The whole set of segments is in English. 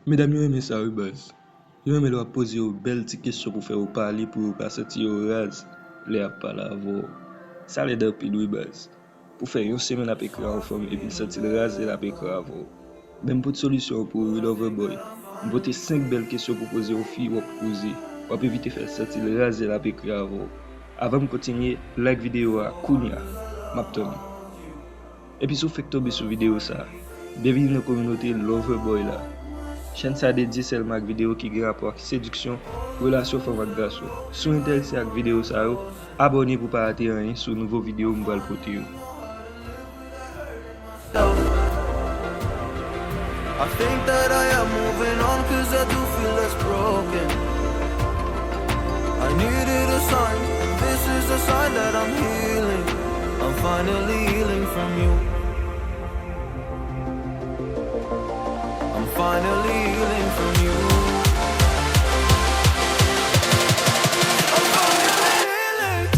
Mesdames, yo eme sa ou baz. Yo eme lo ap pose yo bel ti kesyon pou fè ou pali pou ou ka senti yo raz le ap pala avon. Sa le dè pil ou baz. Pou fè yon semen ap ekra ou fòm epi senti le raz le ap ekra avon. Ben pou solusyon pou Loverboy. Mbote 5 bel kesyon pou pose ou fi wap pose. Wap evite fè senti le raz le ap ekra avon. Avan m kontinye, like video a kounya. Map Tony. Epi sou fèk tobe sou video sa. Devine nan kominote Loverboy la. Chen sa dedye selman ak video ki gen rapor ak seduksyon, relasyon fòm ak gason. Sou interese ak video sa yo, abone pou pa rate anye sou nouvo video mbal pote yo. I think that I am moving on cause I do feel less broken. I needed a sign, this is a sign that I'm healing. I'm finally healing from you. I'm finally healing from you. I'm finally healing.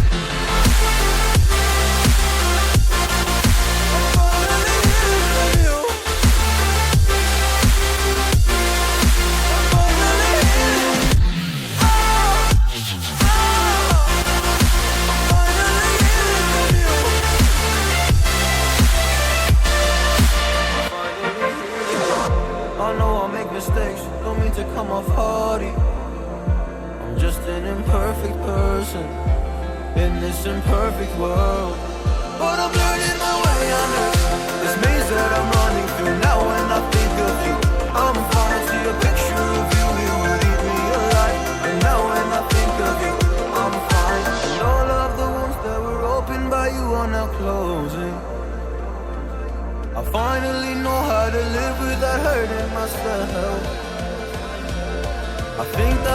I'm finally healing from you. I'm finally healing. Oh, oh. I'm finally healing from you. I know I make mistakes, don't mean to come off hardy. I'm just an imperfect person in this imperfect world. But I'm learning my way under this maze that I'm running through. Now when I think of you, I'm fine. See a picture of you, it would eat me alive. And now when I think of you, I'm fine. And all of the wounds that were opened by you are now closing. I finally know how to live without hurting myself. I think that